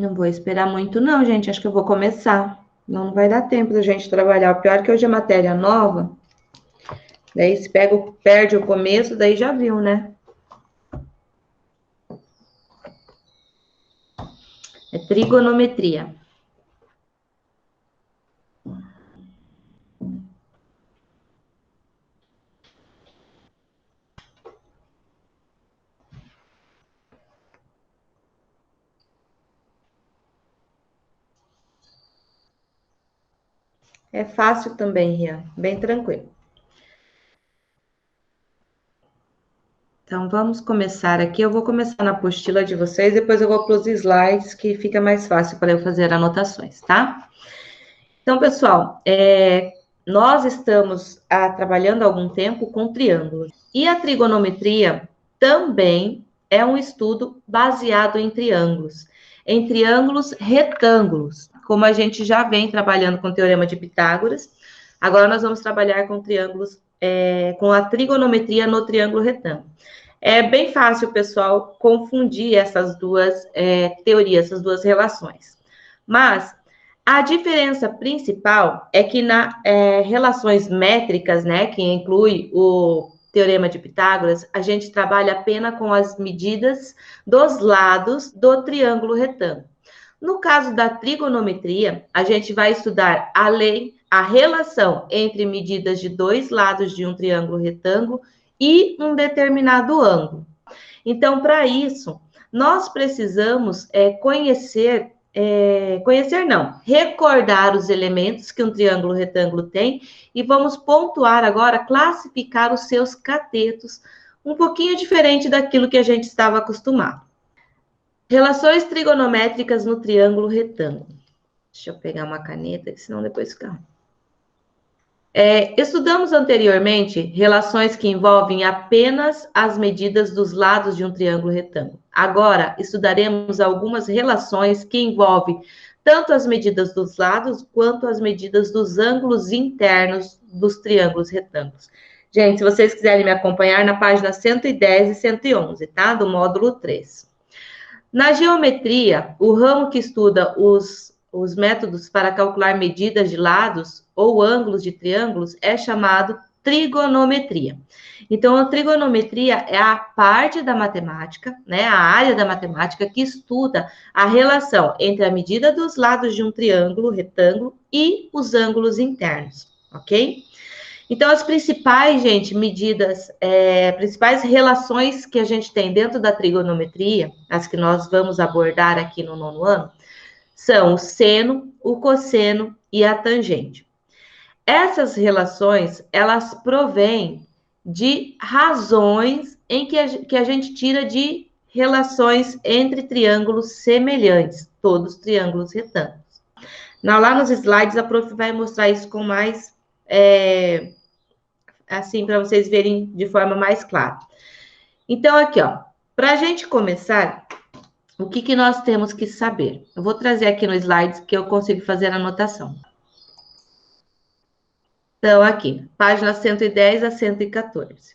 Não vou esperar muito, não, gente. Acho que eu vou começar. Não vai dar tempo da gente trabalhar. O pior é que hoje é matéria nova. Daí, se perde o começo, daí já viu, né? É trigonometria. É fácil também, Rian. Bem tranquilo. Então, vamos começar aqui. Eu vou começar na apostila de vocês, depois eu vou para os slides, que fica mais fácil para eu fazer anotações, tá? Então, pessoal, nós estamos trabalhando há algum tempo com triângulos. E a trigonometria também é um estudo baseado em triângulos retângulos, como a gente já vem trabalhando com o Teorema de Pitágoras. Agora nós vamos trabalhar com triângulos, com a trigonometria no triângulo retângulo. É bem fácil, pessoal, confundir essas duas teorias, essas duas relações. Mas a diferença principal é que nas relações métricas, né, que inclui o Teorema de Pitágoras, a gente trabalha apenas com as medidas dos lados do triângulo retângulo. No caso da trigonometria, a gente vai estudar a relação entre medidas de dois lados de um triângulo retângulo e um determinado ângulo. Então, para isso, nós precisamos recordar os elementos que um triângulo retângulo tem e vamos pontuar agora, classificar os seus catetos, um pouquinho diferente daquilo que a gente estava acostumado. Relações trigonométricas no triângulo retângulo. Deixa eu pegar uma caneta, que senão depois fica... Estudamos anteriormente relações que envolvem apenas as medidas dos lados de um triângulo retângulo. Agora, estudaremos algumas relações que envolvem tanto as medidas dos lados quanto as medidas dos ângulos internos dos triângulos retângulos. Gente, se vocês quiserem me acompanhar, na página 110 e 111, tá? Do módulo 3. Na geometria, o ramo que estuda os métodos para calcular medidas de lados ou ângulos de triângulos é chamado trigonometria. Então, a trigonometria é a parte da matemática, né, a área da matemática que estuda a relação entre a medida dos lados de um triângulo retângulo e os ângulos internos, ok? Então, as principais, gente, medidas, principais relações que a gente tem dentro da trigonometria, as que nós vamos abordar aqui no 9º ano, são o seno, o cosseno e a tangente. Essas relações, elas provêm de razões em que a gente tira de relações entre triângulos semelhantes, todos triângulos retângulos. Lá nos slides, a prof vai mostrar isso com mais... assim, para vocês verem de forma mais clara. Então, aqui, ó, para a gente começar, o que nós temos que saber? Eu vou trazer aqui no slide que eu consigo fazer a anotação. Então, aqui, página 110 a 114.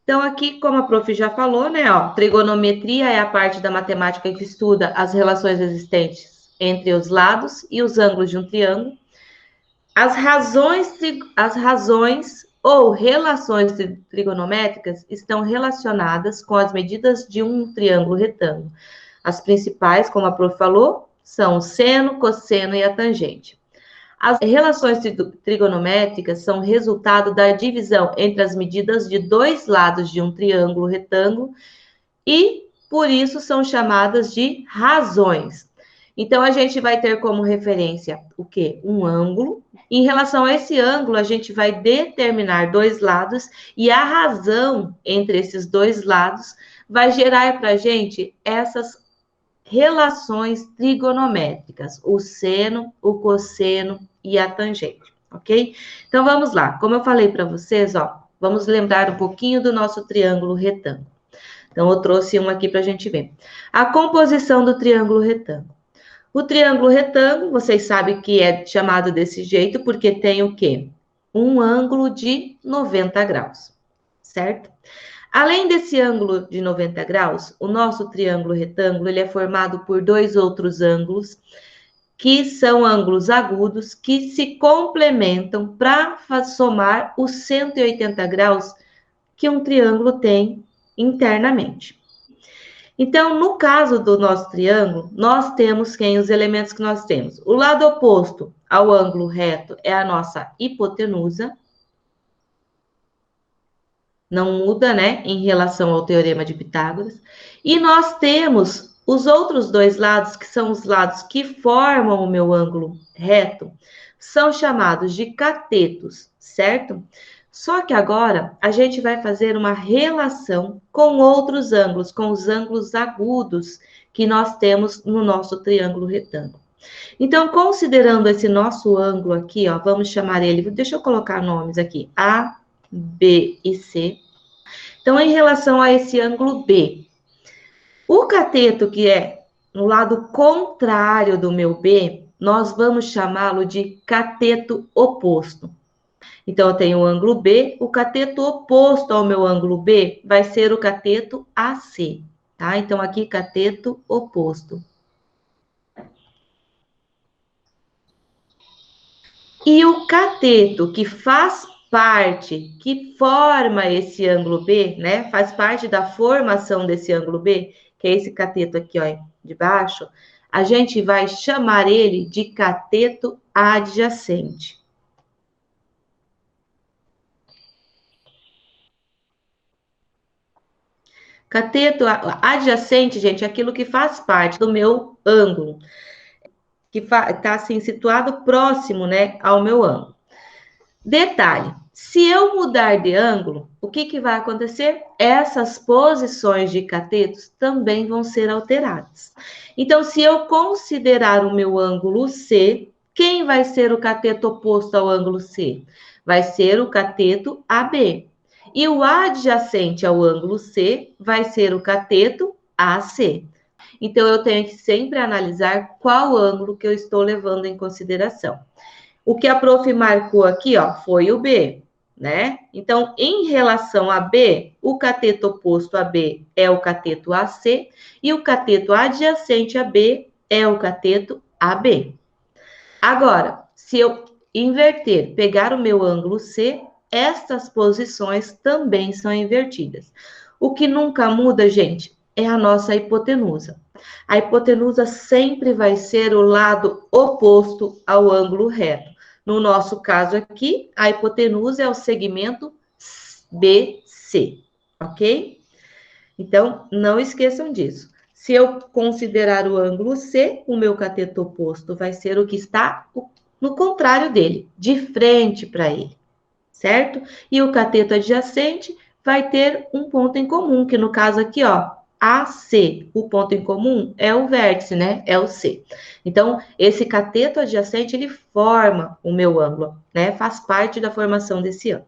Então, aqui, como a prof já falou, né, ó, trigonometria é a parte da matemática que estuda as relações existentes entre os lados e os ângulos de um triângulo. As razões ou relações trigonométricas estão relacionadas com as medidas de um triângulo retângulo. As principais, como a prof falou, são o seno, cosseno e a tangente. As relações trigonométricas são resultado da divisão entre as medidas de dois lados de um triângulo retângulo e, por isso, são chamadas de razões. Então, a gente vai ter como referência o quê? Um ângulo. Em relação a esse ângulo, a gente vai determinar dois lados e a razão entre esses dois lados vai gerar para a gente essas relações trigonométricas, o seno, o cosseno e a tangente, ok? Então, vamos lá. Como eu falei para vocês, ó, vamos lembrar um pouquinho do nosso triângulo retângulo. Então, eu trouxe um aqui para a gente ver. A composição do triângulo retângulo. O triângulo retângulo, vocês sabem que é chamado desse jeito porque tem o quê? Um ângulo de 90 graus, certo? Além desse ângulo de 90 graus, o nosso triângulo retângulo ele é formado por dois outros ângulos, que são ângulos agudos, que se complementam para somar os 180 graus que um triângulo tem internamente. Então, no caso do nosso triângulo, nós temos os elementos que nós temos. O lado oposto ao ângulo reto é a nossa hipotenusa. Não muda, né, em relação ao teorema de Pitágoras. E nós temos os outros dois lados, que são os lados que formam o meu ângulo reto, são chamados de catetos, certo? Só que agora a gente vai fazer uma relação com outros ângulos, com os ângulos agudos que nós temos no nosso triângulo retângulo. Então, considerando esse nosso ângulo aqui, ó, vamos chamar ele, deixa eu colocar nomes aqui, A, B e C. Então, em relação a esse ângulo B, o cateto que é no lado contrário do meu B, nós vamos chamá-lo de cateto oposto. Então, eu tenho o ângulo B, o cateto oposto ao meu ângulo B vai ser o cateto AC, tá? Então, aqui, cateto oposto. E o cateto que faz parte, que forma esse ângulo B, né? Faz parte da formação desse ângulo B, que é esse cateto aqui, ó, de baixo, a gente vai chamar ele de cateto adjacente. Cateto adjacente, gente, é aquilo que faz parte do meu ângulo, que está assim situado próximo, né, ao meu ângulo. Detalhe, se eu mudar de ângulo, o que vai acontecer? Essas posições de catetos também vão ser alteradas. Então, se eu considerar o meu ângulo C, quem vai ser o cateto oposto ao ângulo C? Vai ser o cateto AB. E o adjacente ao ângulo C vai ser o cateto AC. Então, eu tenho que sempre analisar qual ângulo que eu estou levando em consideração. O que a prof marcou aqui, ó, foi o B, né? Então, em relação a B, o cateto oposto a B é o cateto AC e o cateto adjacente a B é o cateto AB. Agora, se eu inverter, pegar o meu ângulo C, estas posições também são invertidas. O que nunca muda, gente, é a nossa hipotenusa. A hipotenusa sempre vai ser o lado oposto ao ângulo reto. No nosso caso aqui, a hipotenusa é o segmento BC, ok? Então, não esqueçam disso. Se eu considerar o ângulo C, o meu cateto oposto vai ser o que está no contrário dele, de frente para ele, certo? E o cateto adjacente vai ter um ponto em comum, que no caso aqui, ó, AC, o ponto em comum é o vértice, né? É o C. Então, esse cateto adjacente, ele forma o meu ângulo, né? Faz parte da formação desse ângulo.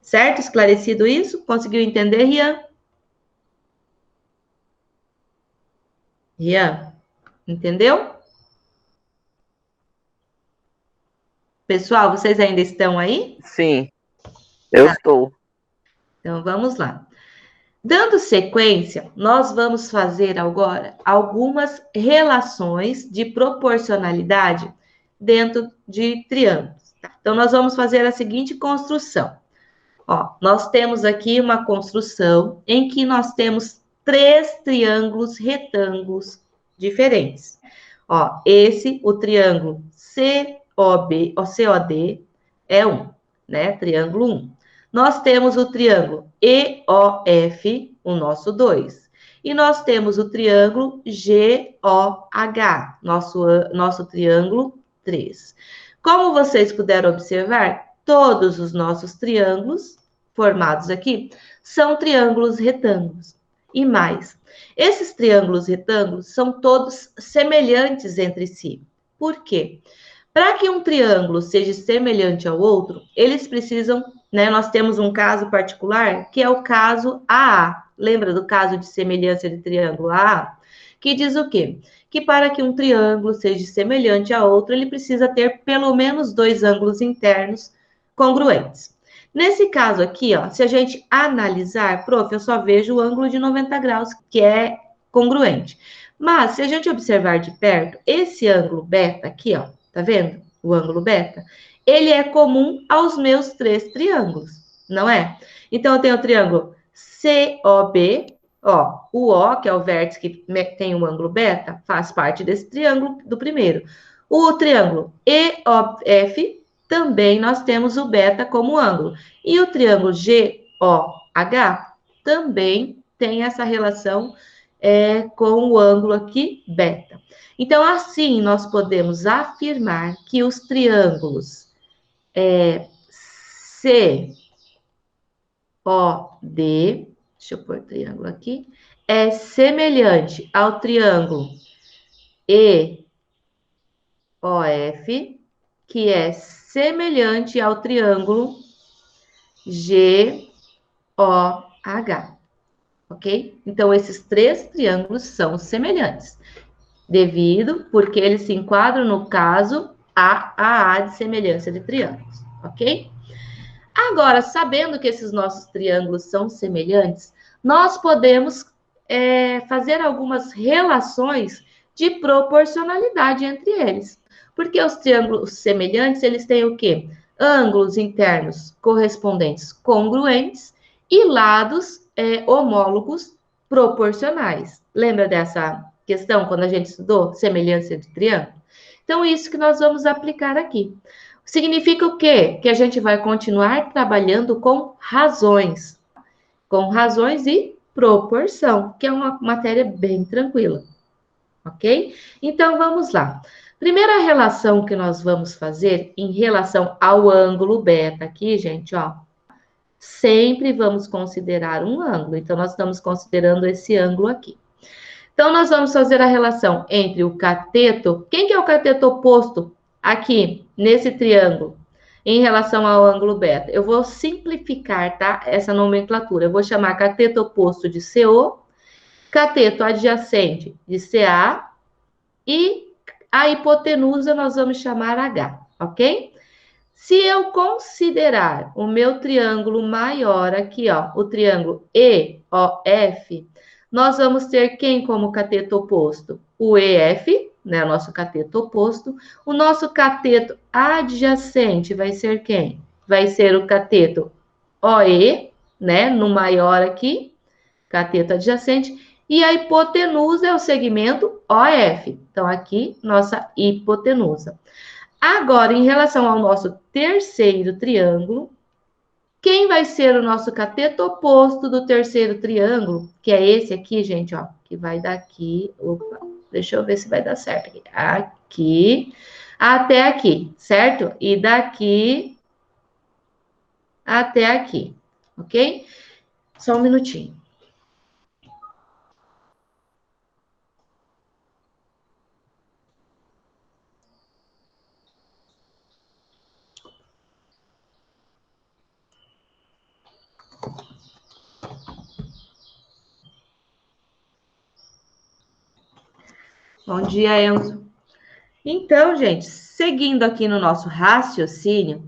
Certo? Esclarecido isso? Conseguiu entender, Rian? Rian, entendeu? Pessoal, vocês ainda estão aí? Sim, eu estou. Então, vamos lá. Dando sequência, nós vamos fazer agora algumas relações de proporcionalidade dentro de triângulos. Tá? Então, nós vamos fazer a seguinte construção. Ó, nós temos aqui uma construção em que nós temos 3 triângulos retângulos diferentes. Ó, o triângulo COD é né? Triângulo 1. Nós temos o triângulo EOF, o nosso 2. E nós temos o triângulo GOH, nosso triângulo 3. Como vocês puderam observar, todos os nossos triângulos formados aqui são triângulos retângulos. E mais, esses triângulos retângulos são todos semelhantes entre si. Por quê? Para que um triângulo seja semelhante ao outro, eles precisam, né? Nós temos um caso particular, que é o caso AA. Lembra do caso de semelhança de triângulo AA? Que diz o quê? Que para que um triângulo seja semelhante a outro, ele precisa ter pelo menos 2 ângulos internos congruentes. Nesse caso aqui, ó, se a gente analisar, prof, eu só vejo o ângulo de 90 graus, que é congruente. Mas, se a gente observar de perto, esse ângulo beta aqui, ó, tá vendo? O ângulo beta, ele é comum aos meus 3 triângulos, não é? Então, eu tenho o triângulo COB, ó, o O, que é o vértice que tem o ângulo beta, faz parte desse triângulo do primeiro. O triângulo EOF, também nós temos o beta como ângulo. E o triângulo GOH também tem essa relação com o ângulo aqui, beta. Então, assim, nós podemos afirmar que os triângulos COD, deixa eu pôr triângulo aqui, é semelhante ao triângulo EOF, que é semelhante ao triângulo GOH, ok? Então, esses 3 triângulos são semelhantes, porque eles se enquadram no caso AAA de semelhança de triângulos, ok? Agora, sabendo que esses nossos triângulos são semelhantes, nós podemos fazer algumas relações de proporcionalidade entre eles. Porque os triângulos semelhantes, eles têm o quê? Ângulos internos correspondentes congruentes e lados homólogos proporcionais. Lembra dessa questão quando a gente estudou semelhança de triângulo? Então, isso que nós vamos aplicar aqui. Significa o quê? Que a gente vai continuar trabalhando com razões e proporção, que é uma matéria bem tranquila, ok? Então, vamos lá. Primeira relação que nós vamos fazer em relação ao ângulo beta aqui, gente, ó. Sempre vamos considerar um ângulo, então nós estamos considerando esse ângulo aqui. Então, nós vamos fazer a relação entre o cateto, quem que é o cateto oposto aqui, nesse triângulo, em relação ao ângulo beta? Eu vou simplificar, tá? Essa nomenclatura. Eu vou chamar cateto oposto de CO, cateto adjacente de CA e a hipotenusa nós vamos chamar H, ok? Se eu considerar o meu triângulo maior aqui, ó, o triângulo EOF, nós vamos ter quem como cateto oposto? O EF, né, o nosso cateto oposto. O nosso cateto adjacente vai ser quem? Vai ser o cateto OE, né, no maior aqui, cateto adjacente. E a hipotenusa é o segmento OF. Então, aqui, nossa hipotenusa. Agora, em relação ao nosso terceiro triângulo, quem vai ser o nosso cateto oposto do terceiro triângulo? Que é esse aqui, gente, ó, que vai daqui, opa, deixa eu ver se vai dar certo aqui. Aqui até aqui, certo? E daqui até aqui, ok? Só um minutinho. Bom dia, Enzo. Então, gente, seguindo aqui no nosso raciocínio,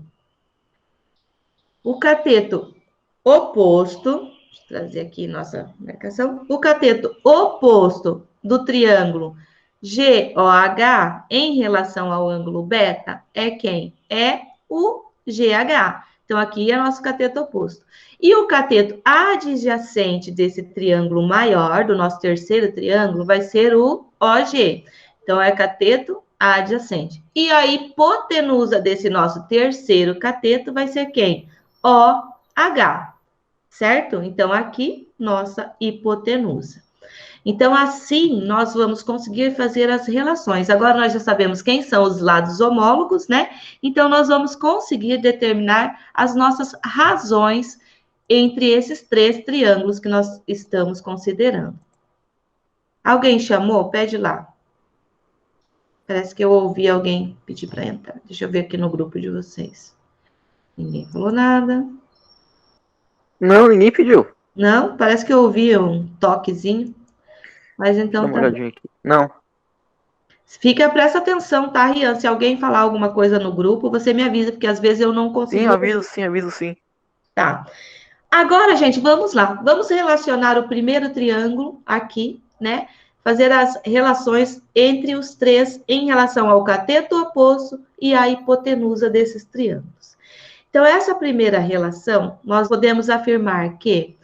o cateto oposto, deixa eu trazer aqui nossa marcação, o cateto oposto do triângulo GOH em relação ao ângulo beta é quem? É o GH. Então, aqui é nosso cateto oposto. E o cateto adjacente desse triângulo maior, do nosso terceiro triângulo, vai ser o OG. Então, é cateto adjacente. E a hipotenusa desse nosso terceiro cateto vai ser quem? OH, certo? Então, aqui, nossa hipotenusa. Então, assim, nós vamos conseguir fazer as relações. Agora, nós já sabemos quem são os lados homólogos, né? Então, nós vamos conseguir determinar as nossas razões entre esses 3 triângulos que nós estamos considerando. Alguém chamou? Pede lá. Parece que eu ouvi alguém pedir para entrar. Deixa eu ver aqui no grupo de vocês. Ninguém falou nada. Não, ninguém pediu. Não? Parece que eu ouvi um toquezinho. Mas então Dá uma tá. olhadinha aqui. Não. Presta atenção, tá, Rian? Se alguém falar alguma coisa no grupo, você me avisa, porque às vezes eu não Sim, consegui. aviso sim. Tá. Agora, gente, vamos lá. Vamos relacionar o primeiro triângulo aqui, né? Fazer as relações entre os três em relação ao cateto oposto e à hipotenusa desses triângulos. Então, essa primeira relação, nós podemos afirmar que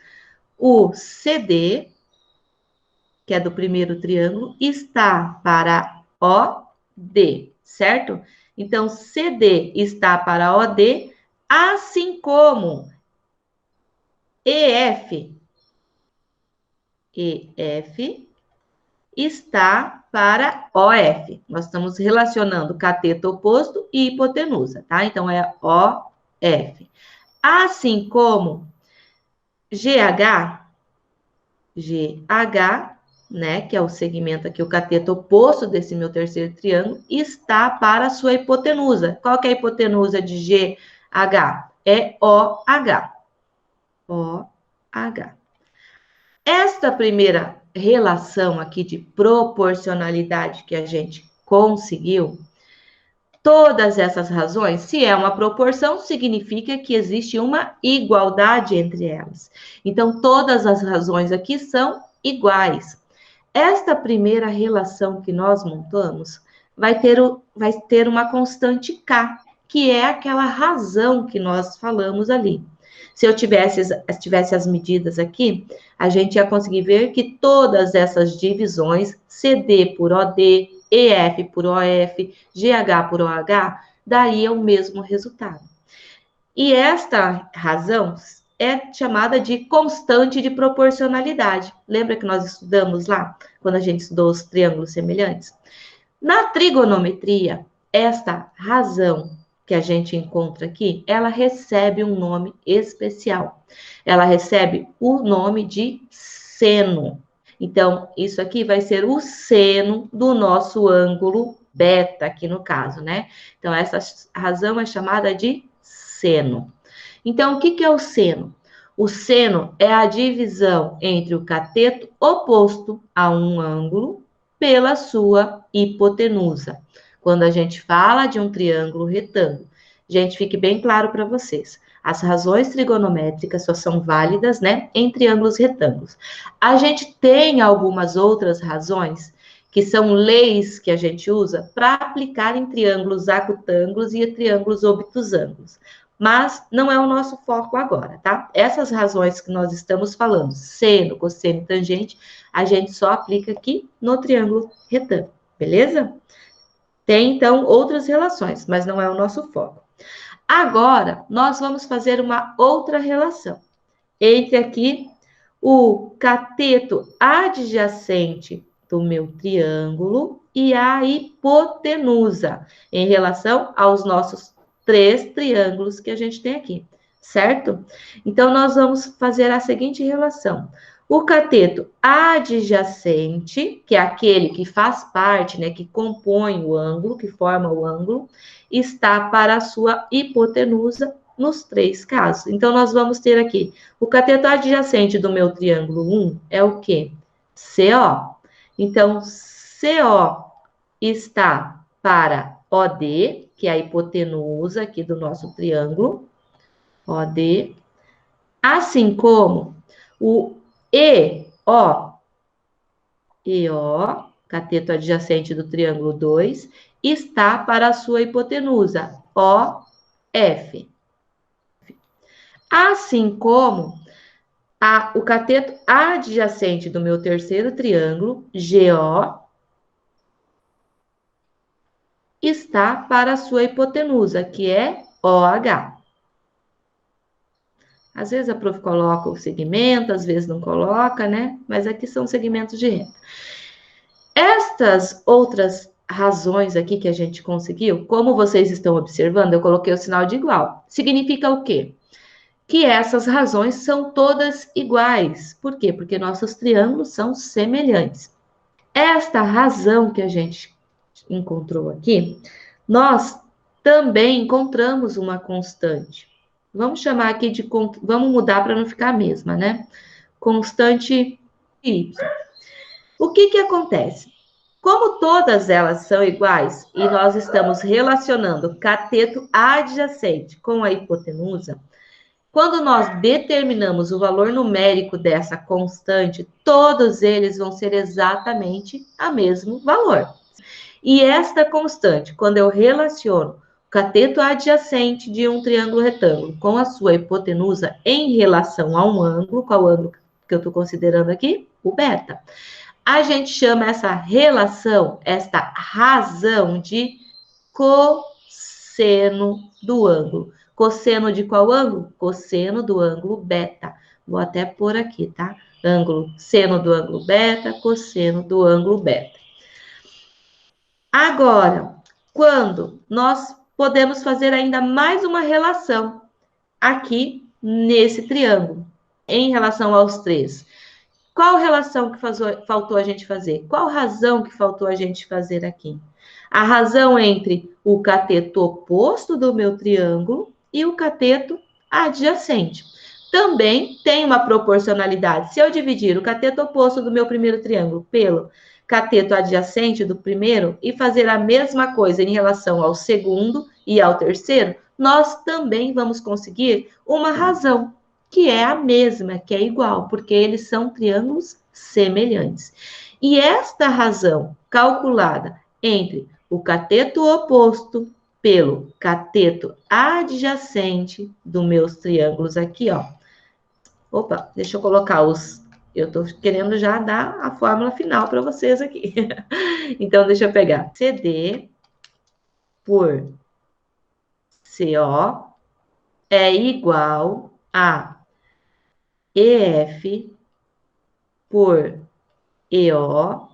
o CD, que é do primeiro triângulo, está para OD, certo? Então, CD está para OD, assim como EF está para OF. Nós estamos relacionando cateto oposto e hipotenusa, tá? Então, é OF. Assim como GH, né, que é o segmento aqui, o cateto oposto desse meu terceiro triângulo, está para a sua hipotenusa. Qual que é a hipotenusa de GH? É OH. OH. Esta primeira relação aqui de proporcionalidade que a gente conseguiu, todas essas razões, se é uma proporção, significa que existe uma igualdade entre elas. Então, todas as razões aqui são iguais. Esta primeira relação que nós montamos vai ter uma constante K, que é aquela razão que nós falamos ali. Se eu tivesse as medidas aqui, a gente ia conseguir ver que todas essas divisões, CD por OD, EF por OF, GH por OH, daria o mesmo resultado. E esta razão é chamada de constante de proporcionalidade. Lembra que nós estudamos lá, quando a gente estudou os triângulos semelhantes? Na trigonometria, esta razão que a gente encontra aqui, ela recebe um nome especial. Ela recebe o nome de seno. Então, isso aqui vai ser o seno do nosso ângulo beta, aqui no caso, né? Então, essa razão é chamada de seno. Então, o que é o seno? O seno é a divisão entre o cateto oposto a um ângulo pela sua hipotenusa. Quando a gente fala de um triângulo retângulo, gente, fique bem claro para vocês. As razões trigonométricas só são válidas, né, em triângulos retângulos. A gente tem algumas outras razões que são leis que a gente usa para aplicar em triângulos acutângulos e triângulos obtusângulos. Mas não é o nosso foco agora, tá? Essas razões que nós estamos falando, seno, cosseno e tangente, a gente só aplica aqui no triângulo retângulo, beleza? Tem, então, outras relações, mas não é o nosso foco. Agora, nós vamos fazer uma outra relação entre aqui o cateto adjacente do meu triângulo e a hipotenusa, em relação aos nossos 3 triângulos que a gente tem aqui, certo? Então, nós vamos fazer a seguinte relação. O cateto adjacente, que é aquele que faz parte, né, que compõe o ângulo, que forma o ângulo, está para a sua hipotenusa nos 3 casos. Então, nós vamos ter aqui, o cateto adjacente do meu triângulo 1 é o quê? CO. Então, CO está para OD, que é a hipotenusa aqui do nosso triângulo, OD, assim como o EO, cateto adjacente do triângulo 2, está para a sua hipotenusa, OF. Assim como o cateto adjacente do meu terceiro triângulo, GO, está para a sua hipotenusa, que é OH. Às vezes a prof coloca o segmento, às vezes não coloca, né? Mas aqui são segmentos de reta. Estas outras razões aqui que a gente conseguiu, como vocês estão observando, eu coloquei o sinal de igual. Significa o quê? Que essas razões são todas iguais. Por quê? Porque nossos triângulos são semelhantes. Esta razão que a gente encontrou aqui, nós também encontramos uma constante. Vamos chamar aqui de... Vamos mudar para não ficar a mesma, né? Constante y. O que acontece? Como todas elas são iguais e nós estamos relacionando cateto adjacente com a hipotenusa, Quando nós determinamos o valor numérico dessa constante, todos eles vão ser exatamente o mesmo valor. E esta constante, quando eu relaciono o cateto adjacente de um triângulo retângulo com a sua hipotenusa em relação a um ângulo, qual ângulo que eu estou considerando aqui? O beta. A gente chama essa relação, esta razão de cosseno do ângulo. Cosseno de qual ângulo? Cosseno do ângulo beta. Vou até pôr aqui, tá? Ângulo, seno do ângulo beta, cosseno do ângulo beta. Agora, quando nós podemos fazer ainda mais uma relação aqui nesse triângulo, em relação aos três. Qual relação que faltou a gente fazer? Qual razão que faltou a gente fazer aqui? A razão entre o cateto oposto do meu triângulo e o cateto adjacente. Também tem uma proporcionalidade. Se eu dividir o cateto oposto do meu primeiro triângulo pelo cateto adjacente do primeiro e fazer a mesma coisa em relação ao segundo e ao terceiro, nós também vamos conseguir uma razão, que é a mesma, que é igual, porque eles são triângulos semelhantes. E esta razão calculada entre o cateto oposto pelo cateto adjacente dos meus triângulos aqui, ó. Opa, deixa eu colocar os... Eu tô querendo já dar a fórmula final para vocês aqui. Então, deixa eu pegar. CD por CO é igual a EF por EO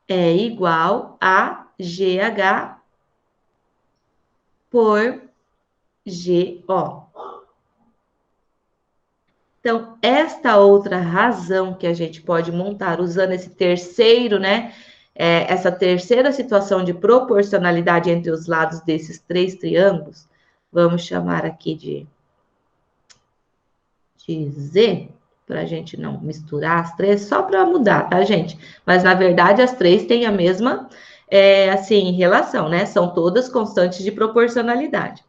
é igual a GH por GO. Então, esta outra razão que a gente pode montar usando esse terceiro, né? Essa terceira situação de proporcionalidade entre os lados desses três triângulos, vamos chamar aqui de Z, para a gente não misturar as três, só para mudar, tá, gente? Mas, na verdade, as três têm a mesma, assim, relação, né? São todas constantes de proporcionalidade.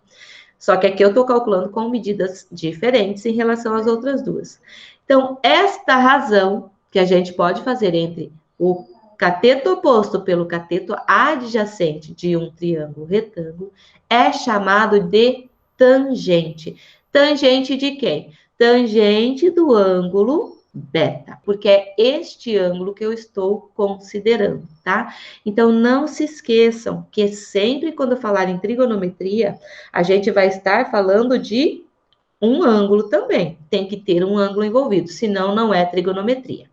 Só que aqui eu estou calculando com medidas diferentes em relação às outras duas. Então, esta razão que a gente pode fazer entre o cateto oposto pelo cateto adjacente de um triângulo retângulo é chamado de tangente. Tangente de quem? Tangente do ângulo beta, porque é este ângulo que eu estou considerando, tá? Então, não se esqueçam que sempre quando falar em trigonometria, a gente vai estar falando de um ângulo também. Tem que ter um ângulo envolvido, senão não é trigonometria.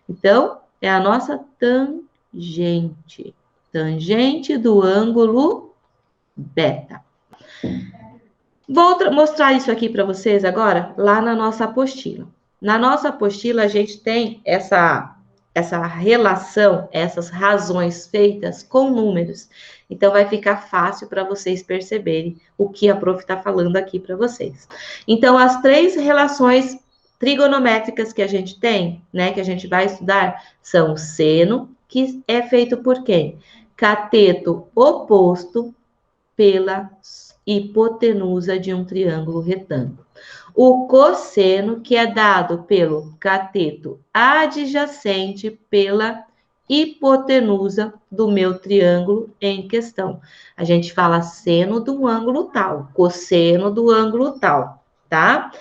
Então, é a nossa tangente. Tangente do ângulo beta. Vou mostrar isso aqui para vocês agora, lá na nossa apostila. Na nossa apostila, a gente tem essa relação, essas razões feitas com números. Então, vai ficar fácil para vocês perceberem o que a prof está falando aqui para vocês. Então, as três relações trigonométricas que a gente tem, né, que a gente vai estudar, são o seno, que é feito por quem? Cateto oposto pela hipotenusa de um triângulo retângulo. O cosseno, que é dado pelo cateto adjacente pela hipotenusa do meu triângulo em questão. A gente fala seno de um ângulo tal, cosseno do ângulo tal, tá?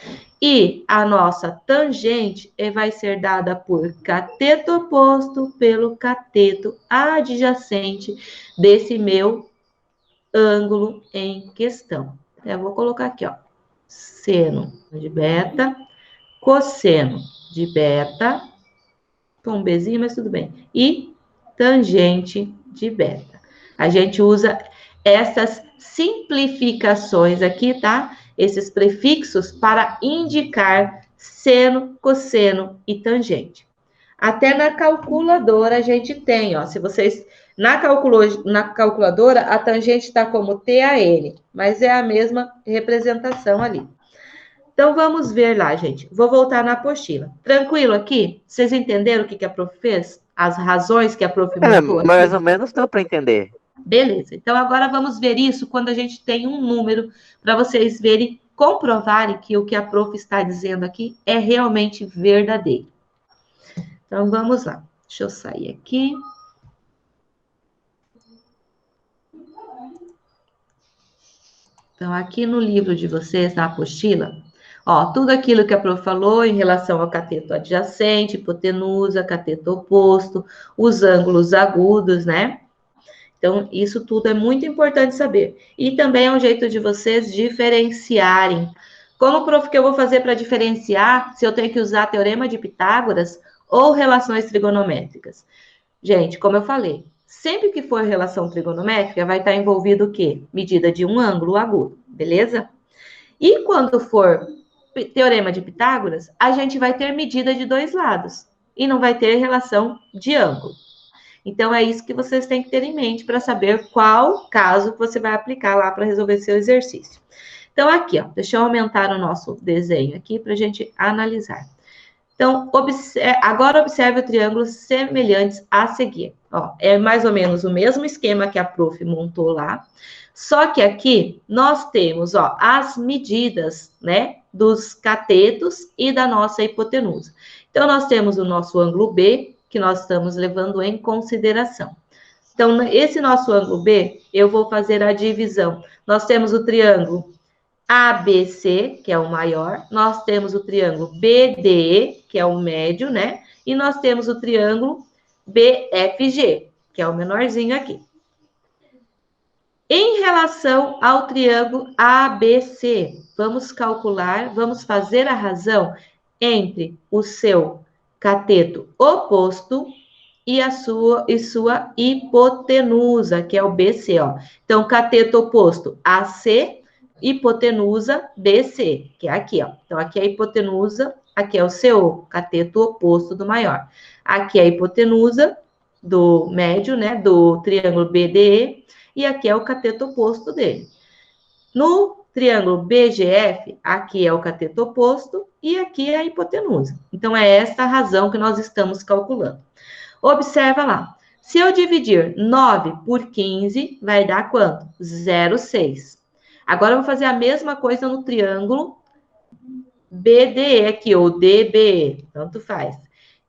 E a nossa tangente vai ser dada por cateto oposto pelo cateto adjacente desse meu ângulo em questão. Eu vou colocar aqui, ó, seno de beta, cosseno de beta, com um Bzinho, mas tudo bem, e tangente de beta. A gente usa essas simplificações aqui, tá? Esses prefixos para indicar seno, cosseno e tangente. Até na calculadora a gente tem, ó, se vocês... Na calculadora, a tangente está como TAN, mas é a mesma representação ali. Então, vamos ver lá, gente. Vou voltar na apostila. Tranquilo aqui? Vocês entenderam o que a prof fez? As razões que a prof montou aqui? Mais ou menos deu para entender. Beleza, então agora vamos ver isso quando a gente tem um número, para vocês verem, comprovarem que o que a prof está dizendo aqui é realmente verdadeiro. Então, vamos lá. Deixa eu sair aqui. Então, aqui no livro de vocês, na apostila, ó, tudo aquilo que a prof falou em relação ao cateto adjacente, hipotenusa, cateto oposto, os ângulos agudos, né? Então, isso tudo é muito importante saber. E também é um jeito de vocês diferenciarem. Como, prof, que eu vou fazer para diferenciar se eu tenho que usar teorema de Pitágoras ou relações trigonométricas? Gente, como eu falei, sempre que for relação trigonométrica, vai estar envolvido o quê? Medida de um ângulo agudo, beleza? E quando for teorema de Pitágoras, a gente vai ter medida de dois lados e não vai ter relação de ângulo. Então, é isso que vocês têm que ter em mente para saber qual caso você vai aplicar lá para resolver seu exercício. Então, aqui, ó, deixa eu aumentar o nosso desenho aqui para a gente analisar. Então, agora observe o triângulo semelhantes a seguir. Ó, é mais ou menos o mesmo esquema que a prof montou lá, só que aqui nós temos, ó, as medidas, né, dos catetos e da nossa hipotenusa. Então, nós temos o nosso ângulo B, que nós estamos levando em consideração. Então, esse nosso ângulo B, eu vou fazer a divisão. Nós temos o triângulo ABC, que é o maior, nós temos o triângulo BDE, que é o médio, né? E nós temos o triângulo BFG, que é o menorzinho aqui. Em relação ao triângulo ABC, vamos calcular, vamos fazer a razão entre o seu cateto oposto e a sua hipotenusa, que é o BC, ó. Então, cateto oposto AC, hipotenusa BC, que é aqui, ó. Então, aqui é a hipotenusa, aqui é o CO, cateto oposto do maior. Aqui é a hipotenusa do médio, né, do triângulo BDE, e aqui é o cateto oposto dele. No triângulo BGF, aqui é o cateto oposto e aqui é a hipotenusa. Então, é esta a razão que nós estamos calculando. Observa lá. Se eu dividir 9 por 15, vai dar quanto? 0,6. Agora, eu vou fazer a mesma coisa no triângulo BDE aqui, ou DBE, tanto faz.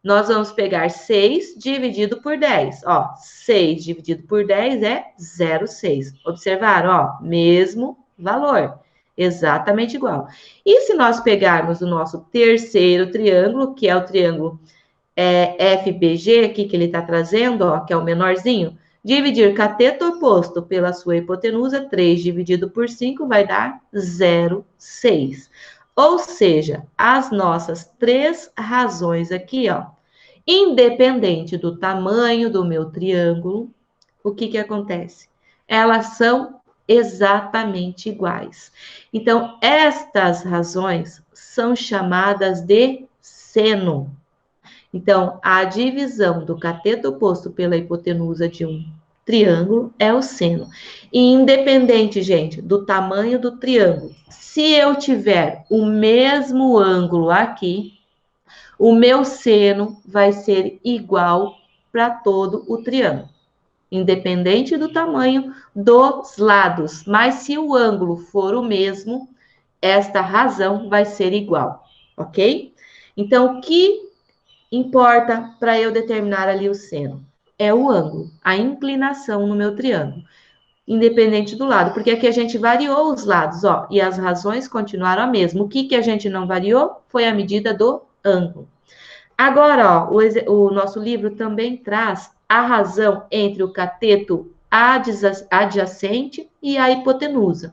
Nós vamos pegar 6 dividido por 10. Ó, 6 dividido por 10 é 0,6. Observaram? Ó, mesmo valor. Exatamente igual. E se nós pegarmos o nosso terceiro triângulo, que é o triângulo FBG aqui que ele está trazendo, ó, que é o menorzinho, dividir cateto oposto pela sua hipotenusa, 3 dividido por 5 vai dar 0,6. Ou seja, as nossas três razões aqui, ó, independente do tamanho do meu triângulo, o que que acontece? Elas são exatamente iguais. Então, estas razões são chamadas de seno. Então, a divisão do cateto oposto pela hipotenusa de um triângulo é o seno. E independente, gente, do tamanho do triângulo, se eu tiver o mesmo ângulo aqui, o meu seno vai ser igual para todo o triângulo, independente do tamanho dos lados. Mas se o ângulo for o mesmo, esta razão vai ser igual, ok? Então, o que importa para eu determinar ali o seno? É o ângulo, a inclinação no meu triângulo, independente do lado, porque aqui a gente variou os lados, ó, e as razões continuaram a mesma. O que a gente não variou foi a medida do ângulo. Agora, ó, o nosso livro também traz a razão entre o cateto adjacente e a hipotenusa.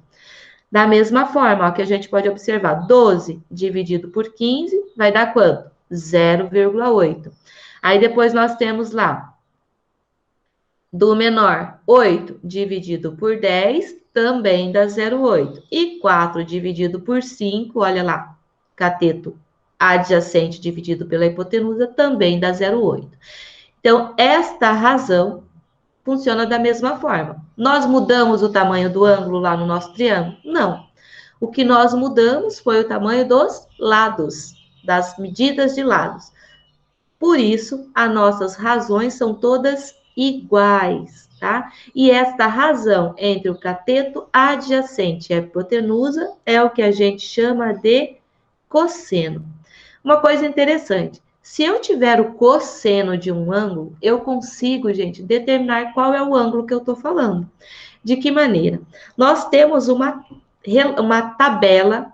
Da mesma forma, ó, que a gente pode observar, 12 dividido por 15 vai dar quanto? 0,8. Aí depois nós temos lá, do menor, 8 dividido por 10 também dá 0,8. E 4 dividido por 5, olha lá, cateto adjacente dividido pela hipotenusa também dá 0,8. Então, esta razão funciona da mesma forma. Nós mudamos o tamanho do ângulo lá no nosso triângulo? Não. O que nós mudamos foi o tamanho dos lados, das medidas de lados. Por isso, as nossas razões são todas iguais, tá? E esta razão entre o cateto adjacente e a hipotenusa é o que a gente chama de cosseno. Uma coisa interessante, se eu tiver o cosseno de um ângulo, eu consigo, gente, determinar qual é o ângulo que eu estou falando. De que maneira? Nós temos uma tabela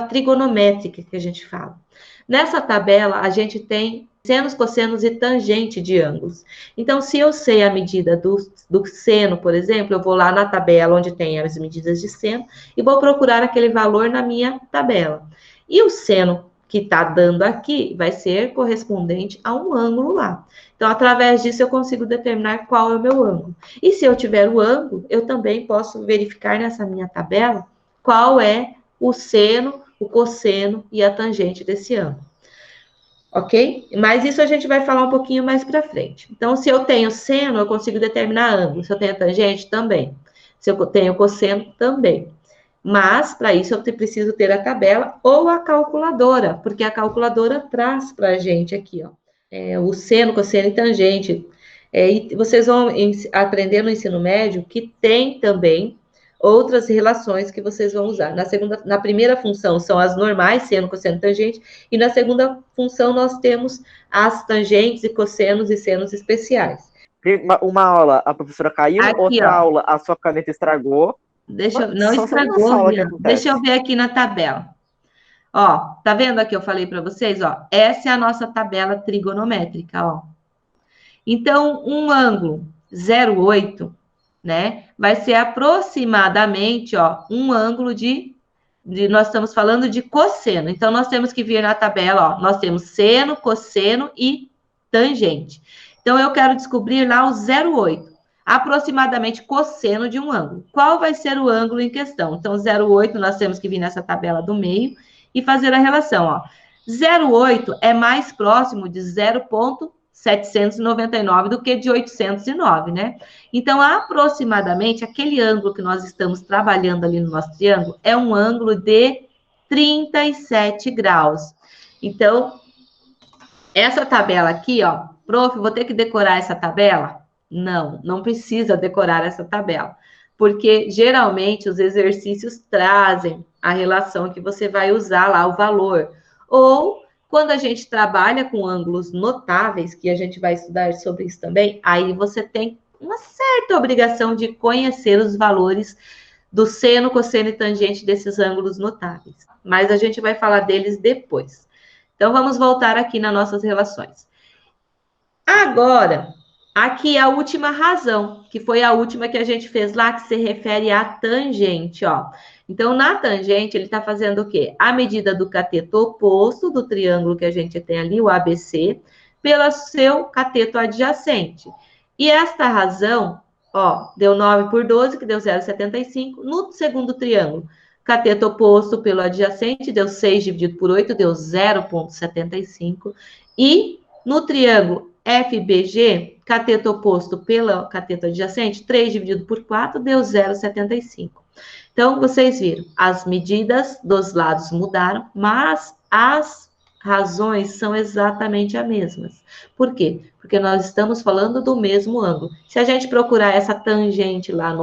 trigonométrica que a gente fala. Nessa tabela, a gente tem senos, cossenos e tangente de ângulos. Então, se eu sei a medida do seno, por exemplo, eu vou lá na tabela onde tem as medidas de seno e vou procurar aquele valor na minha tabela. E o seno que está dando aqui vai ser correspondente a um ângulo lá. Então, através disso, eu consigo determinar qual é o meu ângulo. E se eu tiver o ângulo, eu também posso verificar nessa minha tabela qual é o seno, o cosseno e a tangente desse ângulo. Ok? Mas isso a gente vai falar um pouquinho mais para frente. Então, se eu tenho seno, eu consigo determinar ângulo. Se eu tenho tangente, também. Se eu tenho cosseno, também. Mas, para isso, eu preciso ter a tabela ou a calculadora, porque a calculadora traz para a gente aqui, ó, o seno, cosseno e tangente. E vocês vão aprender no ensino médio que tem também outras relações que vocês vão usar. Na primeira função são as normais, seno, cosseno e tangente, e na segunda função nós temos as tangentes e cossenos e senos especiais. Uma aula a professora caiu, aqui, outra ó, aula a sua caneta estragou. Não estragou, Rian. Deixa eu ver aqui na tabela. Ó, tá vendo aqui? Eu falei para vocês, ó. Essa é a nossa tabela trigonométrica, ó. Então, um ângulo 0,8, né? Vai ser aproximadamente, ó, um ângulo nós estamos falando de cosseno. Então, nós temos que vir na tabela, ó. Nós temos seno, cosseno e tangente. Então, eu quero descobrir lá o 0,8. Aproximadamente cosseno de um ângulo. Qual vai ser o ângulo em questão? Então, 0,8 nós temos que vir nessa tabela do meio e fazer a relação, ó. 0,8 é mais próximo de 0,799 do que de 809, né? Então, aproximadamente, aquele ângulo que nós estamos trabalhando ali no nosso triângulo é um ângulo de 37 graus. Então, essa tabela aqui, ó, prof, vou ter que decorar essa tabela? Não precisa decorar essa tabela, porque geralmente os exercícios trazem a relação que você vai usar lá, o valor. Ou, quando a gente trabalha com ângulos notáveis, que a gente vai estudar sobre isso também, aí você tem uma certa obrigação de conhecer os valores do seno, cosseno e tangente desses ângulos notáveis. Mas a gente vai falar deles depois. Então, vamos voltar aqui nas nossas relações. Agora, aqui a última razão, que foi a última que a gente fez lá, que se refere à tangente, ó. Então, na tangente, ele está fazendo o quê? A medida do cateto oposto do triângulo que a gente tem ali, o ABC, pelo seu cateto adjacente. E esta razão, ó, deu 9 por 12, que deu 0,75. No segundo triângulo, cateto oposto pelo adjacente, deu 6 dividido por 8, deu 0,75. E no triângulo FBG, cateto oposto pelo cateto adjacente, 3 dividido por 4, deu 0,75. Então, vocês viram, as medidas dos lados mudaram, mas as razões são exatamente as mesmas. Por quê? Porque nós estamos falando do mesmo ângulo. Se a gente procurar essa tangente lá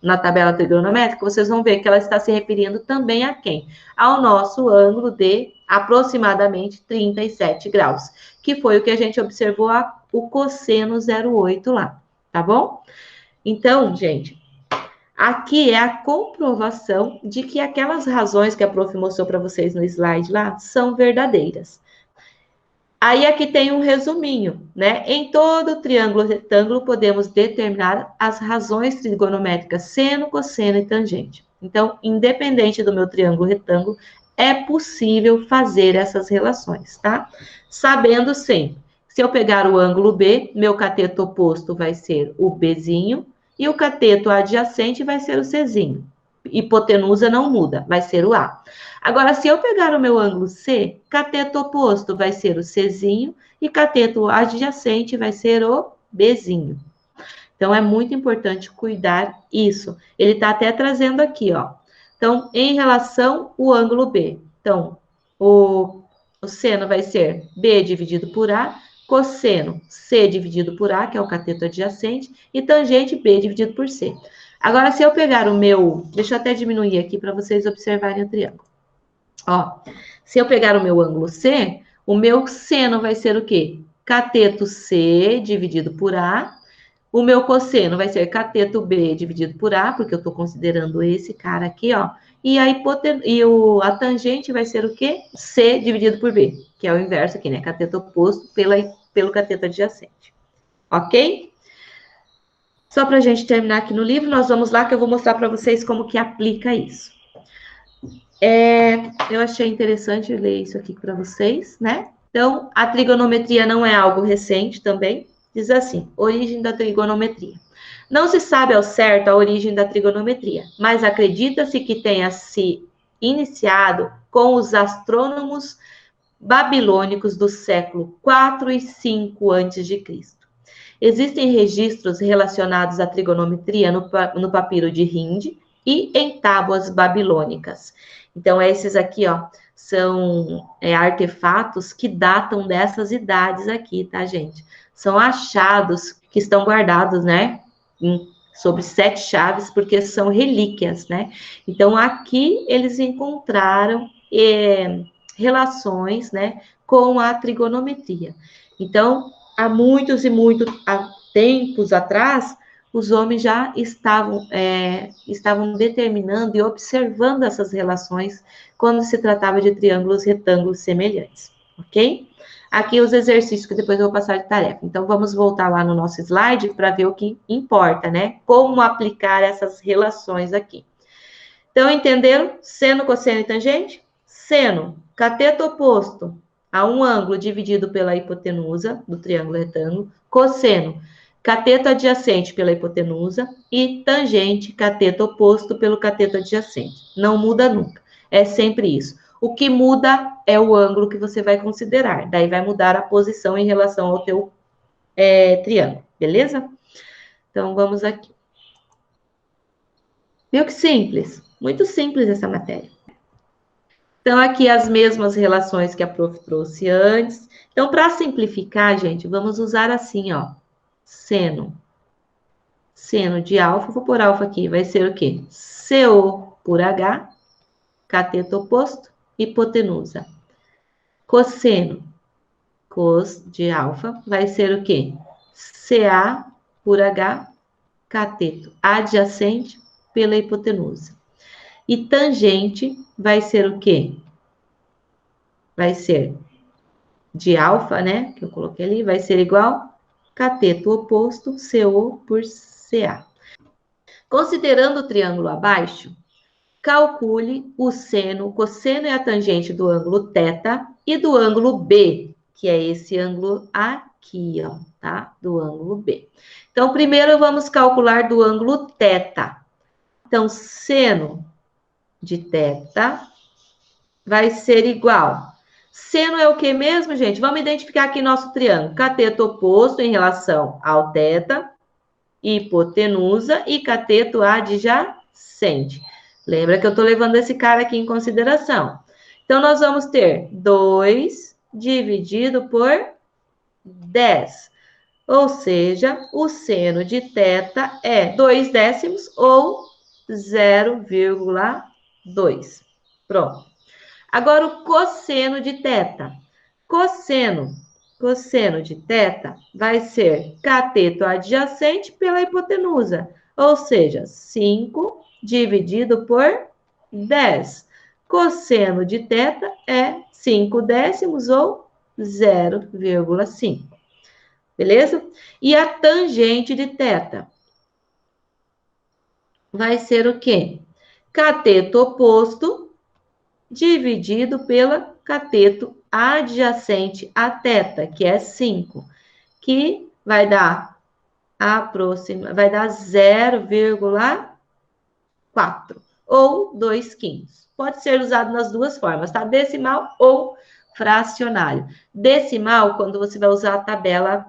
na tabela trigonométrica, vocês vão ver que ela está se referindo também a quem? Ao nosso ângulo de aproximadamente 37 graus, que foi o que a gente observou o cosseno 0,8 lá, tá bom? Então, gente, aqui é a comprovação de que aquelas razões que a prof mostrou para vocês no slide lá são verdadeiras. Aí aqui tem um resuminho, né? Em todo triângulo retângulo podemos determinar as razões trigonométricas seno, cosseno e tangente. Então, independente do meu triângulo retângulo, é possível fazer essas relações, tá? Sabendo sempre, se eu pegar o ângulo B, meu cateto oposto vai ser o Bzinho, e o cateto adjacente vai ser o Czinho. Hipotenusa não muda, vai ser o A. Agora, se eu pegar o meu ângulo C, cateto oposto vai ser o Czinho e cateto adjacente vai ser o Bzinho. Então, é muito importante cuidar isso. Ele está até trazendo aqui, ó. Então, em relação ao ângulo B. Então, o seno vai ser B dividido por A, cosseno C dividido por A, que é o cateto adjacente, e tangente B dividido por C. Agora, se eu pegar o meu... Deixa eu até diminuir aqui para vocês observarem o triângulo. Ó, se eu pegar o meu ângulo C, o meu seno vai ser o quê? Cateto C dividido por A. O meu cosseno vai ser cateto B dividido por A, porque eu estou considerando esse cara aqui, ó. E a tangente vai ser o quê? C dividido por B, que é o inverso aqui, né? Cateto oposto pelo cateto adjacente. Ok? Só para a gente terminar aqui no livro, nós vamos lá que eu vou mostrar para vocês como que aplica isso. Eu achei interessante ler isso aqui para vocês, né? Então, a trigonometria não é algo recente também. Diz assim, origem da trigonometria. Não se sabe ao certo a origem da trigonometria, mas acredita-se que tenha se iniciado com os astrônomos babilônicos do século 4 e 5 a.C. Existem registros relacionados à trigonometria no papiro de Hind e em tábuas babilônicas. Então, esses aqui, ó, são artefatos que datam dessas idades aqui, tá, gente? São achados que estão guardados, né, sobre 7 chaves, porque são relíquias, né? Então, aqui eles encontraram relações, né, com a trigonometria. Então, há muitos e muitos tempos atrás, os homens já estavam determinando e observando essas relações quando se tratava de triângulos retângulos semelhantes, ok? Aqui os exercícios que depois eu vou passar de tarefa. Então, vamos voltar lá no nosso slide para ver o que importa, né? Como aplicar essas relações aqui. Então, entenderam? Seno, cosseno e tangente? Seno, cateto oposto a um ângulo dividido pela hipotenusa do triângulo retângulo. Cosseno, cateto adjacente pela hipotenusa. E tangente, cateto oposto pelo cateto adjacente. Não muda nunca. É sempre isso. O que muda é o ângulo que você vai considerar. Daí vai mudar a posição em relação ao teu triângulo, beleza? Então, vamos aqui. Viu que simples? Muito simples essa matéria. Então, aqui as mesmas relações que a prof trouxe antes. Então, para simplificar, gente, vamos usar assim, ó. Seno. Seno de alfa, vou pôr alfa aqui, vai ser o quê? CO por H, cateto oposto, hipotenusa. Cosseno, cos de alfa, vai ser o quê? CA por H, cateto adjacente pela hipotenusa. E tangente vai ser o quê? Vai ser de alfa, né? Que eu coloquei ali, vai ser igual cateto oposto, CO por CA. Considerando o triângulo abaixo, calcule o seno, cosseno e a tangente do ângulo θ e do ângulo B, que é esse ângulo aqui, ó, tá? Do ângulo B. Então, primeiro vamos calcular do ângulo θ. Então, seno de θ vai ser igual. Seno é o que mesmo, gente? Vamos identificar aqui nosso triângulo. Cateto oposto em relação ao θ, hipotenusa e cateto adjacente. Lembra que eu estou levando esse cara aqui em consideração. Então, nós vamos ter 2 dividido por 10. Ou seja, o seno de θ é 2 décimos ou 0,2. Pronto. Agora, o cosseno de θ. Cosseno de θ vai ser cateto adjacente pela hipotenusa, ou seja, 5 dividido por 10. Cosseno de θ é 5 décimos ou 0,5. Beleza? E a tangente de θ vai ser o quê? Cateto oposto dividido pela cateto adjacente a θ, que é 5, que vai dar 0,4 ou 2/5. Pode ser usado nas duas formas, tá? Decimal ou fracionário. Decimal, quando você vai usar a tabela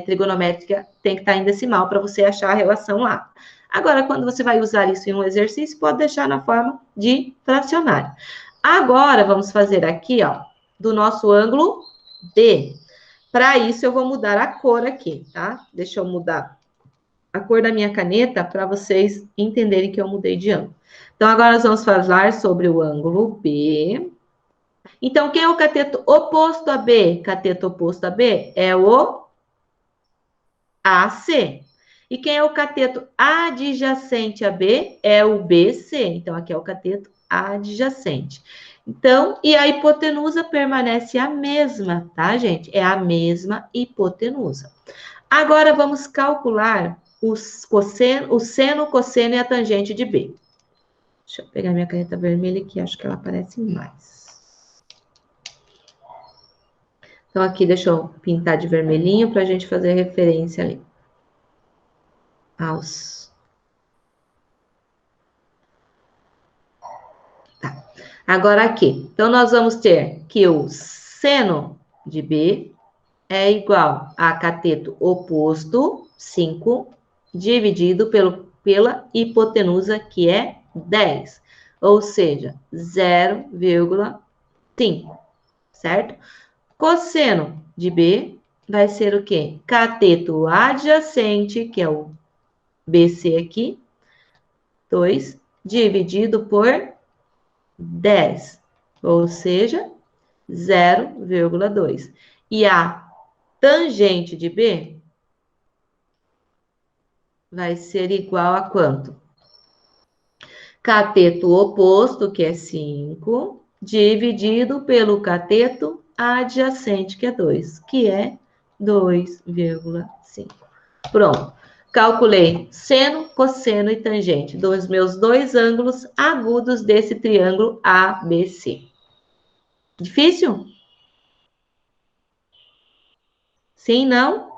trigonométrica, tem que estar em decimal para você achar a relação lá. Agora, quando você vai usar isso em um exercício, pode deixar na forma de fracionário. Agora, vamos fazer aqui, ó, do nosso ângulo D. Para isso, eu vou mudar a cor aqui, tá? Deixa eu mudar a cor da minha caneta para vocês entenderem que eu mudei de ângulo. Então, agora nós vamos falar sobre o ângulo B. Então, quem é o cateto oposto a B? Cateto oposto a B é o AC. E quem é o cateto adjacente a B? É o BC. Então, aqui é o cateto adjacente. Então, e a hipotenusa permanece a mesma, tá, gente? É a mesma hipotenusa. Agora, vamos calcular o seno, cosseno e a tangente de B. Deixa eu pegar minha caneta vermelha aqui, acho que ela aparece mais. Então, aqui, deixa eu pintar de vermelhinho para a gente fazer referência ali. Tá. Agora, aqui. Então, nós vamos ter que o seno de B é igual a cateto oposto, 5, dividido pela hipotenusa, que é 10. Ou seja, 0,5, certo? Cosseno de B vai ser o quê? Cateto adjacente, que é o BC aqui, 2, dividido por 10, ou seja, 0,2. E a tangente de B vai ser igual a quanto? Cateto oposto, que é 5, dividido pelo cateto adjacente, que é 2, que é 2,5. Pronto. Calculei seno, cosseno e tangente dos meus dois ângulos agudos desse triângulo ABC. Difícil? Sim, não?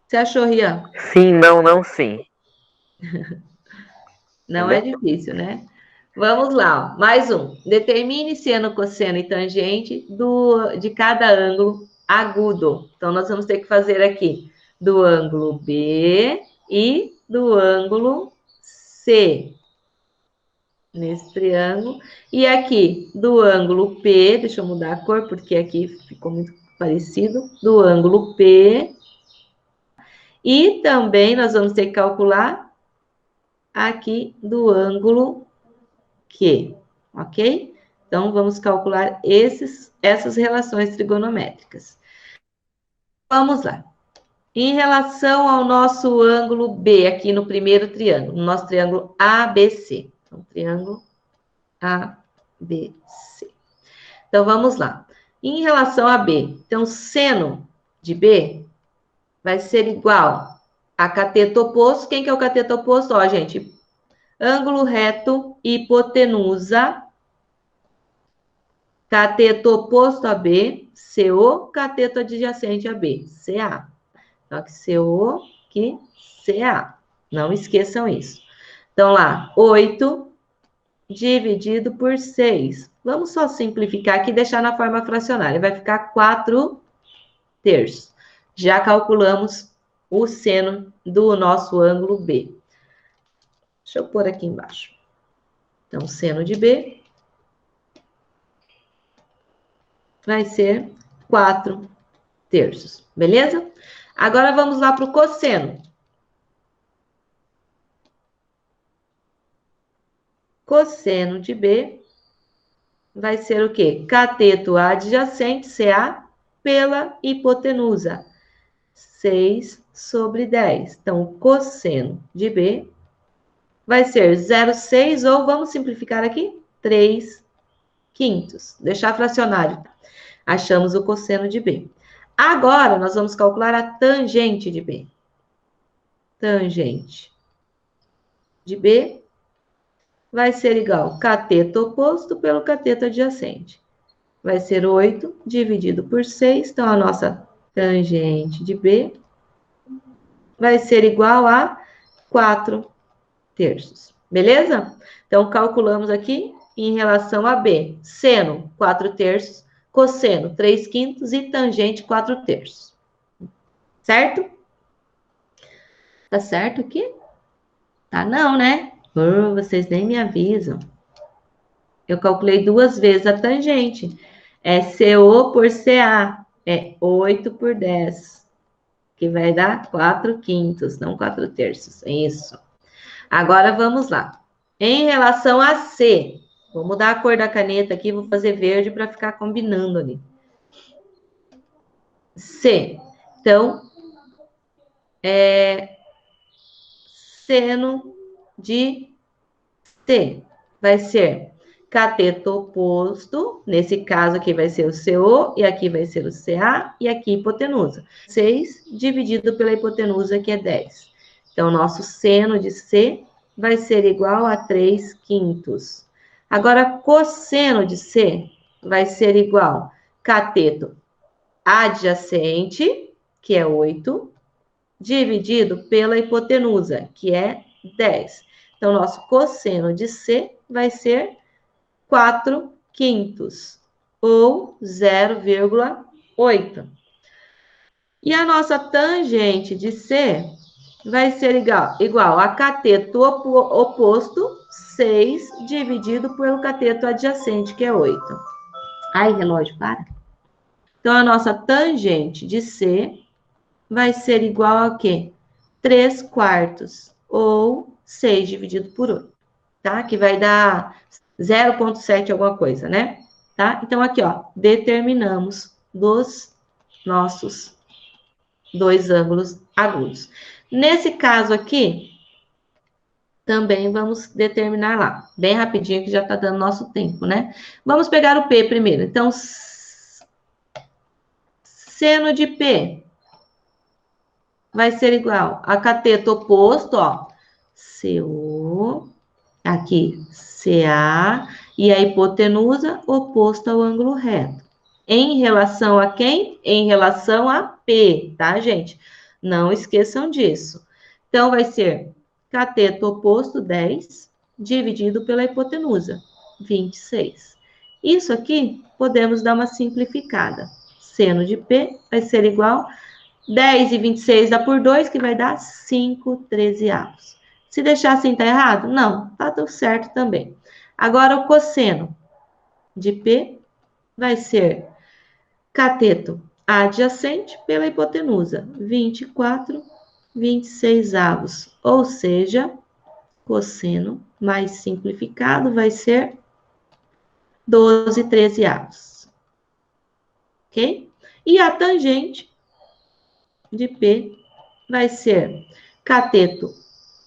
Você achou, Rian? Sim, não, não, sim. Não é Entendeu? difícil, né? Vamos lá, ó. Mais um. Determine seno, cosseno e tangente de cada ângulo agudo. Então, nós vamos ter que fazer aqui do ângulo B e do ângulo C, nesse triângulo. E aqui, do ângulo P, deixa eu mudar a cor, porque aqui ficou muito parecido, do ângulo P. E também nós vamos ter que calcular aqui do ângulo Q, ok? Então, vamos calcular essas relações trigonométricas. Vamos lá. Em relação ao nosso ângulo B, aqui no primeiro triângulo, no nosso triângulo ABC. Então, triângulo ABC. Então, vamos lá. Em relação a B, então, seno de B vai ser igual a cateto oposto. Quem que é o cateto oposto? Ó, gente, ângulo reto, hipotenusa, cateto oposto a B, CO, cateto adjacente a B, CA. Então, aqui CO, aqui CA. Não esqueçam isso. Então, lá, 8 dividido por 6. Vamos só simplificar aqui e deixar na forma fracionária. Vai ficar 4 terços. Já calculamos o seno do nosso ângulo B. Deixa eu pôr aqui embaixo. Então, seno de B vai ser 4 terços, beleza? Agora, vamos lá para o cosseno. Cosseno de B vai ser o quê? Cateto adjacente, CA, pela hipotenusa. 6 sobre 10. Então, o cosseno de B vai ser 0,6, ou vamos simplificar aqui, 3 quintos. Deixar fracionário. Achamos o cosseno de B. Agora, nós vamos calcular a tangente de B. Tangente de B vai ser igual cateto oposto pelo cateto adjacente. Vai ser 8 dividido por 6. Então, a nossa tangente de B vai ser igual a 4 terços. Beleza? Então, calculamos aqui em relação a B. Seno, 4 terços. Cosseno, 3 quintos. E tangente, 4 terços. Certo? Tá certo aqui? Tá não, né? Vocês nem me avisam. Eu calculei 2 vezes a tangente. É CO por CA. É 8 por 10, que vai dar 4 quintos, não 4 terços. Isso. Agora vamos lá. Em relação a C, vou mudar a cor da caneta aqui, vou fazer verde para ficar combinando ali. C. Então, seno de C vai ser cateto oposto, nesse caso aqui vai ser o CO, e aqui vai ser o CA, e aqui hipotenusa. 6 dividido pela hipotenusa, que é 10. Então, nosso seno de C vai ser igual a 3 quintos. Agora, cosseno de C vai ser igual cateto adjacente, que é 8, dividido pela hipotenusa, que é 10. Então, nosso cosseno de C vai ser 4 quintos, ou 0,8. E a nossa tangente de C vai ser igual a cateto oposto, 6, dividido pelo cateto adjacente, que é 8. Ai, relógio, para. Então, a nossa tangente de C vai ser igual a quê? 3 quartos, ou 6 dividido por 8, tá? Que vai dar 0,7 alguma coisa, né? Tá? Então, aqui, ó, determinamos dos nossos dois ângulos agudos. Nesse caso aqui, também vamos determinar lá, bem rapidinho, que já tá dando nosso tempo, né? Vamos pegar o P primeiro. Então, seno de P vai ser igual a cateto oposto, ó, CO, aqui CA, e a hipotenusa oposta ao ângulo reto. Em relação a quem? Em relação a P, tá, gente? Não esqueçam disso. Então, vai ser cateto oposto 10, dividido pela hipotenusa, 26. Isso aqui, podemos dar uma simplificada. Seno de P vai ser igual 10 e 26 dá por 2, que vai dar 5 trezeavos. Se deixar assim, tá errado? Não, tá tudo certo também. Agora, o cosseno de P vai ser cateto adjacente pela hipotenusa, 24 26avos. Ou seja, cosseno mais simplificado vai ser 12 trezeavos. Ok? E a tangente de P vai ser cateto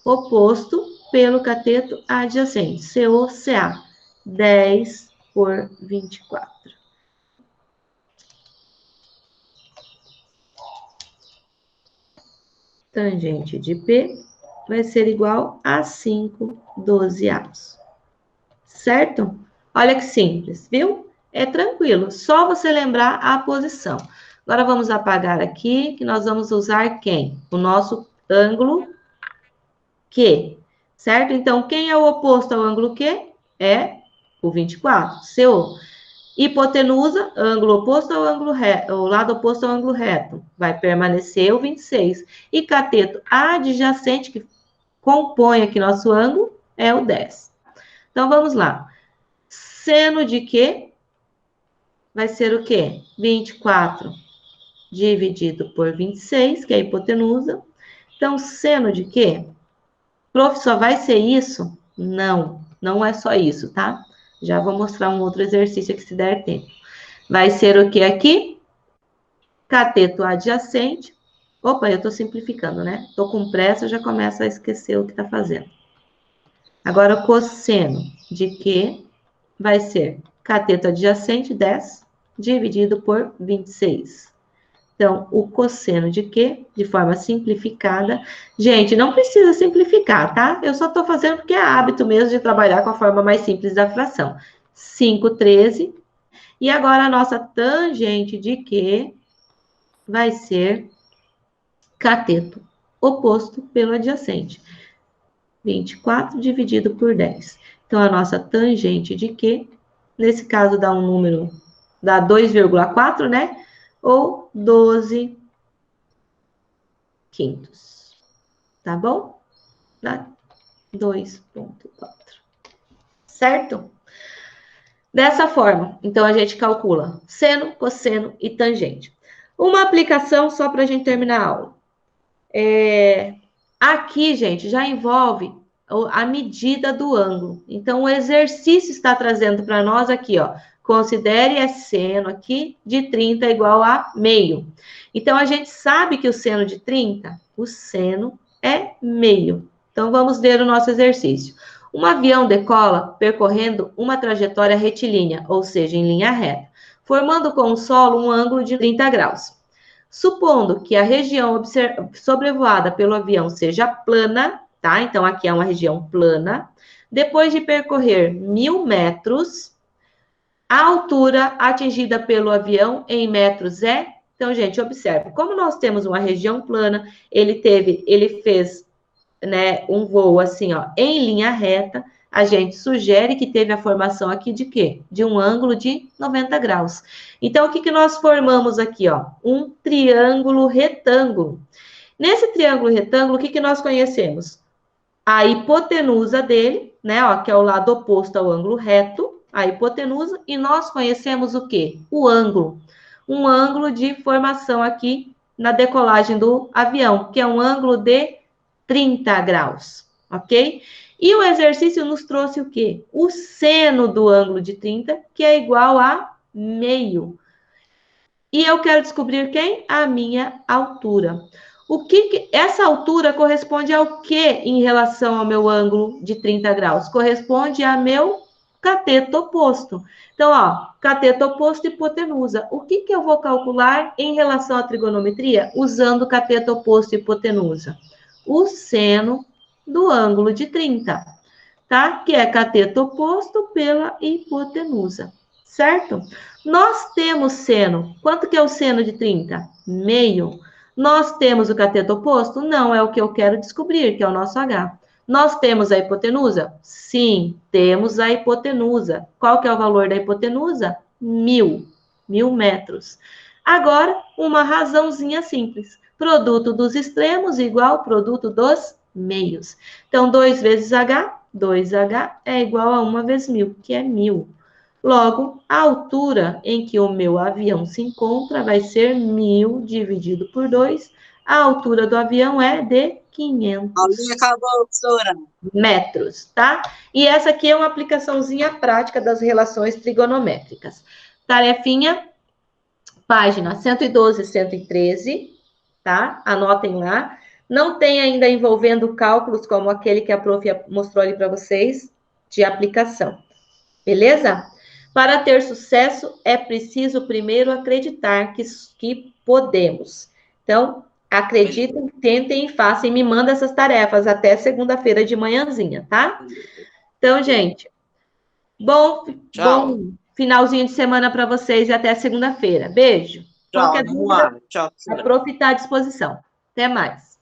oposto pelo cateto adjacente, COCA, 10 por 24. Tangente de P vai ser igual a 5 dozeavos. Certo? Olha que simples, viu? É tranquilo, só você lembrar a posição. Agora vamos apagar aqui, que nós vamos usar quem? O nosso ângulo Q, certo? Então, quem é o oposto ao ângulo Q? É o 24, CO. Hipotenusa, ângulo oposto ao ângulo reto, o lado oposto ao ângulo reto, vai permanecer o 26. E cateto adjacente, que compõe aqui nosso ângulo, é o 10. Então, vamos lá. Seno de Q vai ser o quê? 24 dividido por 26, que é a hipotenusa. Então, seno de Q, prof, só vai ser isso? Não, não é só isso, tá? Já vou mostrar um outro exercício aqui, se der tempo. Vai ser o que aqui? Cateto adjacente. Opa, eu tô simplificando, né? Tô com pressa, já começo a esquecer o que tá fazendo. Agora, o cosseno de Q vai ser cateto adjacente, 10, dividido por 26. Então, o cosseno de Q, de forma simplificada. Gente, não precisa simplificar, tá? Eu só tô fazendo porque é hábito mesmo de trabalhar com a forma mais simples da fração. 5/13. E agora, a nossa tangente de Q vai ser cateto oposto pelo adjacente. 24 dividido por 10. Então, a nossa tangente de Q, nesse caso, dá um número, dá 2,4, né? Ou 12 quintos. Tá bom? Dá 2,4. Certo? Dessa forma, então, a gente calcula seno, cosseno e tangente. Uma aplicação só para a gente terminar a aula. Aqui, gente, já envolve a medida do ângulo. Então, o exercício está trazendo para nós aqui, ó. Considere seno aqui de 30 igual a meio. Então, a gente sabe que o seno de 30, o seno é meio. Então, vamos ver o nosso exercício. Um avião decola percorrendo uma trajetória retilínea, ou seja, em linha reta, formando com o solo um ângulo de 30 graus. Supondo que a região sobrevoada pelo avião seja plana, tá? Então, aqui é uma região plana. Depois de percorrer 1.000 metros, a altura atingida pelo avião em metros é... Então, gente, observe. Como nós temos uma região plana, ele fez, né, um voo assim, ó, em linha reta. A gente sugere que teve a formação aqui de quê? De um ângulo de 90 graus. Então, o que nós formamos aqui, ó? Um triângulo retângulo. Nesse triângulo retângulo, o que nós conhecemos? A hipotenusa dele, né, ó, que é o lado oposto ao ângulo reto, a hipotenusa, e nós conhecemos o quê? O ângulo. Um ângulo de formação aqui na decolagem do avião, que é um ângulo de 30 graus, ok? E o exercício nos trouxe o quê? O seno do ângulo de 30, que é igual a meio. E eu quero descobrir quem? A minha altura. Essa altura corresponde ao que em relação ao meu ângulo de 30 graus? Corresponde a meu cateto oposto. Então, ó, cateto oposto e hipotenusa. O que eu vou calcular em relação à trigonometria usando cateto oposto e hipotenusa? O seno do ângulo de 30, tá? Que é cateto oposto pela hipotenusa, certo? Nós temos seno. Quanto que é o seno de 30? Meio. Nós temos o cateto oposto? Não, é o que eu quero descobrir, que é o nosso H. Nós temos a hipotenusa? Sim, temos a hipotenusa. Qual que é o valor da hipotenusa? 1.000. 1.000 metros. Agora, uma razãozinha simples. Produto dos extremos igual produto dos meios. Então, 2 vezes H, 2H é igual a 1 vezes 1.000, que é 1.000. Logo, a altura em que o meu avião se encontra vai ser 1.000 dividido por 2. A altura do avião é de 500 metros, tá? E essa aqui é uma aplicaçãozinha prática das relações trigonométricas. Tarefinha, página 112 e 113, tá? Anotem lá. Não tem ainda envolvendo cálculos como aquele que a prof mostrou ali para vocês, de aplicação. Beleza? Para ter sucesso, é preciso primeiro acreditar que podemos. Então, acreditem, tentem e façam. E me mandem essas tarefas até segunda-feira de manhãzinha, tá? Então, gente, bom finalzinho de semana para vocês e até segunda-feira. Beijo. Tchau, Qualquer dúvida, tchau. a prof está à disposição. Até mais.